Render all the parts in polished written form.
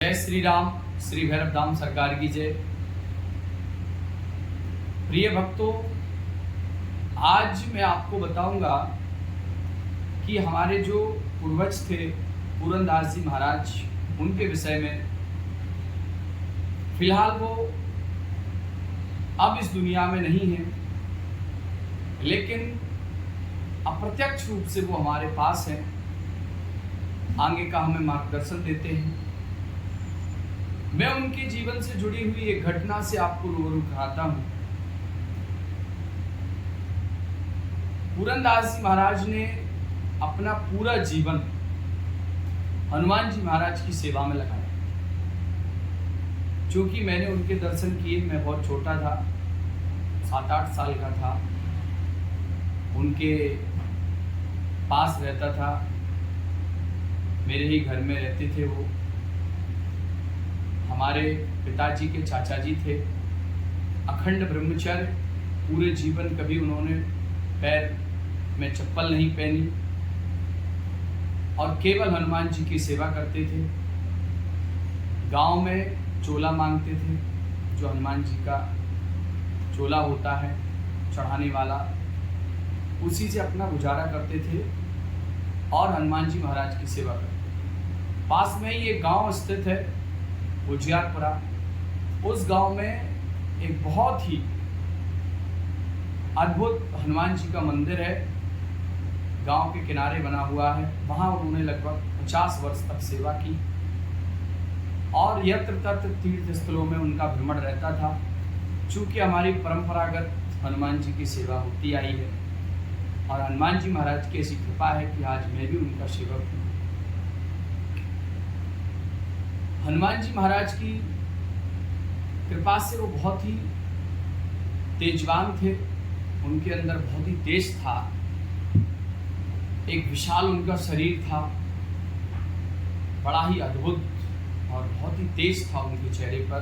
जय श्री राम। श्री भैरव धाम सरकार की जय। प्रिय भक्तों, आज मैं आपको बताऊंगा कि हमारे जो पूर्वज थे पूरनदास जी महाराज, उनके विषय में। फिलहाल वो अब इस दुनिया में नहीं है, लेकिन अप्रत्यक्ष रूप से वो हमारे पास हैं, आगे का हमें मार्गदर्शन देते हैं। मैं उनके जीवन से जुड़ी हुई एक घटना से आपको रूबरू कराता हूं। पूरनदास जी महाराज ने अपना पूरा जीवन हनुमान जी महाराज की सेवा में लगाया। क्योंकि मैंने उनके दर्शन किए, मैं बहुत छोटा था, 7-8 साल का था, उनके पास रहता था, मेरे ही घर में रहते थे वो। हमारे पिताजी के चाचा जी थे। अखंड ब्रह्मचर्य, पूरे जीवन कभी उन्होंने पैर में चप्पल नहीं पहनी और केवल हनुमान जी की सेवा करते थे। गांव में चोला मांगते थे, जो हनुमान जी का चोला होता है चढ़ाने वाला, उसी से अपना गुजारा करते थे और हनुमान जी महाराज की सेवा करते। पास में ही एक गांव स्थित है उजियारपुरा। उस गांव में एक बहुत ही अद्भुत हनुमान जी का मंदिर है, गांव के किनारे बना हुआ है। वहां उन्होंने लगभग 50 वर्ष तक सेवा की और यत्र तत्र तीर्थ स्थलों में उनका भ्रमण रहता था। चूँकि हमारी परंपरागत हनुमान जी की सेवा होती आई है और हनुमान जी महाराज की ऐसी कृपा है कि आज मैं भी उनका सेवक हूँ। हनुमान जी महाराज की कृपा से वो बहुत ही तेजवान थे, उनके अंदर बहुत ही तेज था, एक विशाल उनका शरीर था, बड़ा ही अद्भुत और बहुत ही तेज था उनके चेहरे पर।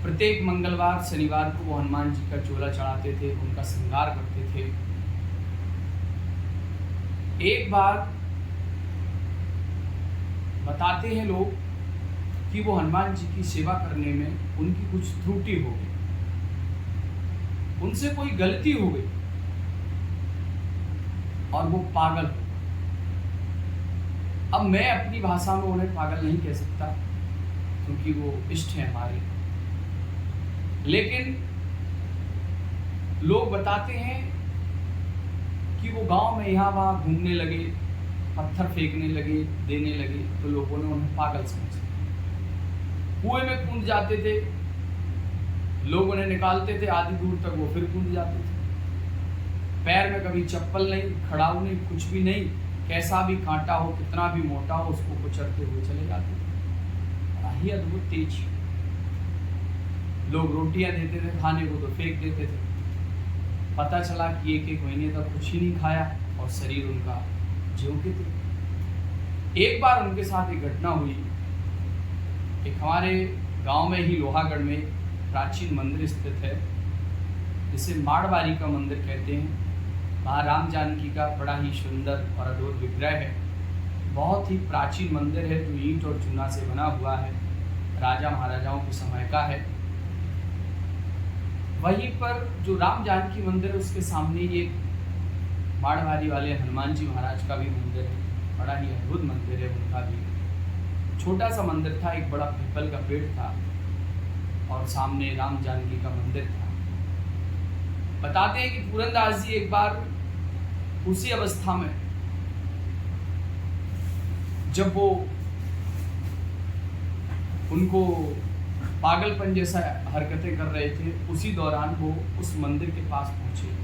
प्रत्येक मंगलवार शनिवार को वो हनुमान जी का चोला चढ़ाते थे, उनका श्रृंगार करते थे। एक बार बताते हैं लोग कि वो हनुमान जी की सेवा करने में उनकी कुछ त्रुटि हो गई, उनसे कोई गलती हो गई और वो पागल हो गए। अब मैं अपनी भाषा में उन्हें पागल नहीं कह सकता क्योंकि वो इष्ट हैं हमारे, लेकिन लोग बताते हैं कि वो गांव में यहाँ वहाँ घूमने लगे, पत्थर फेंकने लगे, देने लगे, तो लोगों ने उन्हें पागल समझा। कुएं में कूद जाते थे, लोग उन्हें निकालते थे, आधी दूर तक वो फिर कूद जाते थे। पैर में कभी चप्पल नहीं, खड़ाऊ नहीं, कुछ भी नहीं, कैसा भी कांटा हो, कितना भी मोटा हो, उसको कुचलते हुए चले जाते थे। बड़ा ही अद्भुत तेज। लोग रोटियां देते थे खाने को तो फेंक देते थे। पता चला कि एक महीने तक कुछ ही नहीं खाया और शरीर उनका ज्यों के थे। एक बार उनके साथ एक घटना हुई। एक हमारे गांव में ही लोहागढ़ में प्राचीन मंदिर स्थित है, जिसे माड़वारी का मंदिर कहते हैं। वहाँ राम जानकी का बड़ा ही सुंदर और अद्भुत विग्रह है। बहुत ही प्राचीन मंदिर है, जो ईंट और चूना से बना हुआ है, राजा महाराजाओं के समय का है। वहीं पर जो राम जानकी मंदिर है, उसके सामने ही एक माड़वारी वाले हनुमान जी महाराज का भी मंदिर है। बड़ा ही अद्भुत मंदिर है उनका भी। छोटा सा मंदिर था, एक बड़ा पीपल का पेड़ था और सामने राम जानकी का मंदिर था। बताते हैं कि पूरनदास जी एक बार उसी अवस्था में, जब वो उनको पागलपन जैसा हरकतें कर रहे थे, उसी दौरान वो उस मंदिर के पास पहुंचे।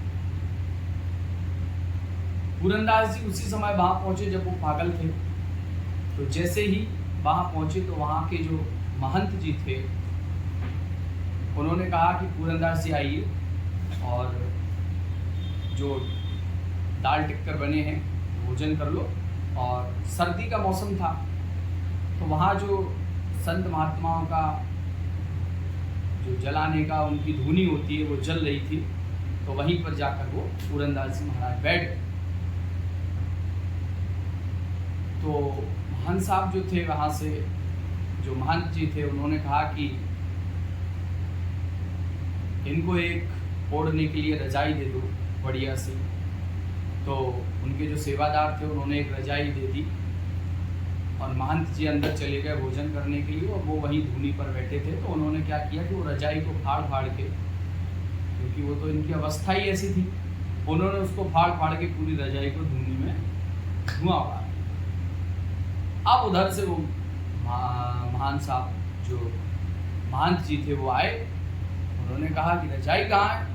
पूरनदास जी उसी समय वहां पहुंचे जब वो पागल थे। तो जैसे ही वहां पहुंचे तो वहां के जो महंत जी थे, उन्होंने कहा कि पूरनदास जी आइए और जो दाल टिक्कर बने हैं भोजन कर लो। और सर्दी का मौसम था, तो वहाँ जो संत महात्माओं का जो जलाने का उनकी धुनी होती है वो जल रही थी, तो वहीं पर जाकर वो पूरनदास जी महाराज बैठ गए। तो महंत साहब जो थे वहाँ से, जो महंत जी थे, उन्होंने कहा कि इनको एक ओढ़ने के लिए रजाई दे दो बढ़िया सी। तो उनके जो सेवादार थे उन्होंने एक रजाई दे दी और महंत जी अंदर चले गए भोजन करने के लिए, और वो वहीं धूनी पर बैठे थे। तो उन्होंने क्या किया कि वो रजाई को फाड़ फाड़ के, क्योंकि वो तो इनकी अवस्था ही ऐसी थी, उन्होंने उसको फाड़ फाड़ के पूरी रजाई को धूनी में धुआं उड़ा दिया। अब उधर से वो महान साहब जो महंत जी थे वो आए, उन्होंने कहा कि रजाई कहाँ है।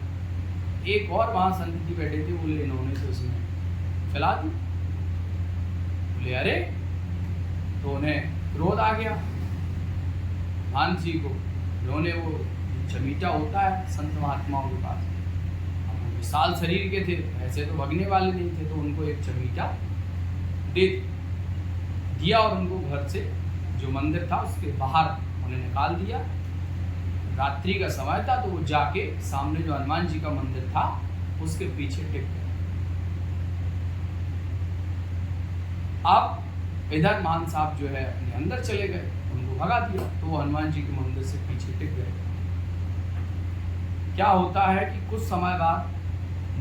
एक और वहाँ संत जी बैठे थे, बोले इन्होंने तो उसमें फैला दी। बोले अरे, तो उन्हें क्रोध आ गया महंत जी को। उन्होंने वो चमीटा होता है संत महात्माओं के पास, अब वो विशाल शरीर के थे, ऐसे तो भगने वाले नहीं थे, तो उनको एक चमीटा दे दिया और उनको घर से जो मंदिर था उसके बाहर उन्हें निकाल दिया। रात्रि का समय था, तो वो जाके सामने जो हनुमान जी का मंदिर था उसके पीछे टिक गए। अब इधर मान साहब जो है अपने अंदर चले गए, उनको भगा दिया, तो वो हनुमान जी के मंदिर से पीछे टिक गए। क्या होता है कि कुछ समय बाद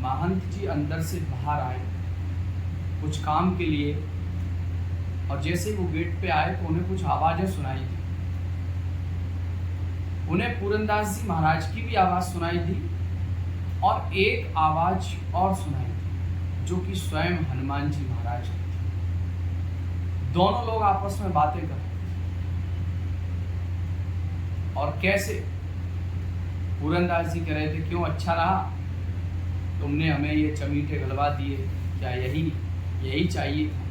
महंत जी अंदर से बाहर आए कुछ काम के लिए, और जैसे वो गेट पे आए तो उन्हें कुछ आवाजें सुनाई दी। उन्हें पूरनदास जी महाराज की भी आवाज सुनाई दी और एक आवाज और सुनाई दी जो कि स्वयं हनुमान जी महाराज की थी। दोनों लोग आपस में बातें कर रहे थे। और कैसे पूरनदास जी कह रहे थे, क्यों अच्छा रहा तुमने हमें ये चमीटे गलवा दिए, क्या यही चाहिए था।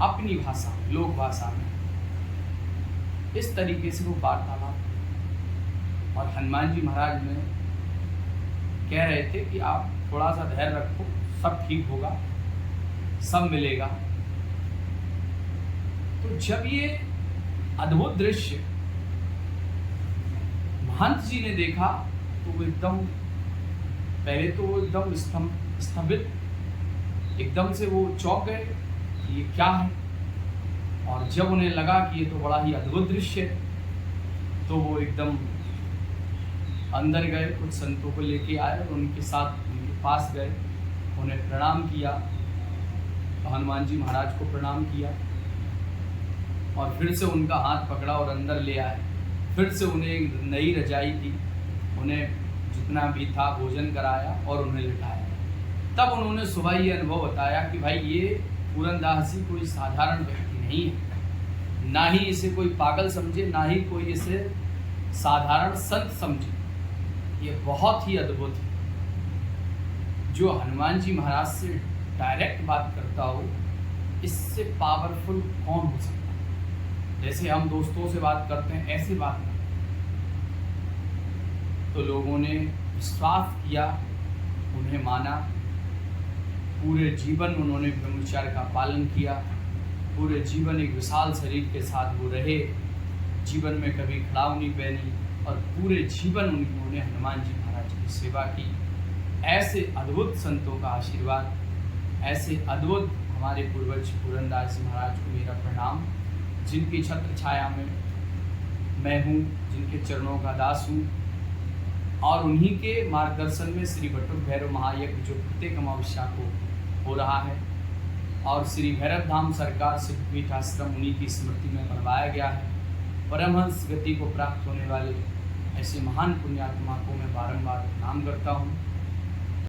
अपनी भाषा, लोक भाषा में इस तरीके से वो वार्तालाप। और हनुमान जी महाराज में कह रहे थे कि आप थोड़ा सा धैर्य रखो, सब ठीक होगा, सब मिलेगा। तो जब ये अद्भुत दृश्य महंत जी ने देखा तो वो एकदम, पहले तो वो एकदम स्थगित, एकदम से वो चौंक गए कि ये क्या है। और जब उन्हें लगा कि ये तो बड़ा ही अद्भुत दृश्य है, तो वो एकदम अंदर गए, कुछ संतों को लेके आए और उनके साथ उनके पास गए, उन्हें प्रणाम किया, हनुमान जी महाराज को प्रणाम किया और फिर से उनका हाथ पकड़ा और अंदर ले आए। फिर से उन्हें एक नई रजाई दी, उन्हें जितना भी था भोजन कराया और उन्हें लिटाया। तब उन्होंने सुबह ये अनुभव बताया कि भाई ये पूरनदास जी कोई साधारण व्यक्ति नहीं है, ना ही इसे कोई पागल समझे, ना ही कोई इसे साधारण संत समझे। ये बहुत ही अद्भुत है। जो हनुमान जी महाराज से डायरेक्ट बात करता हो, इससे पावरफुल कौन हो सकता है। जैसे हम दोस्तों से बात करते हैं, ऐसी बात नहीं। तो लोगों ने विश्वास किया, उन्हें माना, पूरे जीवन उन्होंने ब्रह्मचर्य का पालन किया, पूरे जीवन एक विशाल शरीर के साथ वो रहे, जीवन में कभी खड़ाऊ नहीं पहनी और पूरे जीवन उन्होंने हनुमान जी महाराज की सेवा की। ऐसे अद्भुत संतों का आशीर्वाद, ऐसे अद्भुत हमारे पूर्वज पूरनदास जी महाराज को मेरा प्रणाम, जिनकी छत्र छाया में मैं हूँ, जिनके चरणों का दास हूँ। और उन्हीं के मार्गदर्शन में श्री बटुक भैरव महायज्ञ जो प्रत्येक अमावस्या को हो रहा है और श्री भैरव धाम सरकार सिद्धपीठ आश्रम उन्हीं की स्मृति में बनवाया गया है। परमहंस गति को प्राप्त होने वाले ऐसे महान पुण्यात्मा को मैं बारंबार प्रणाम करता हूँ।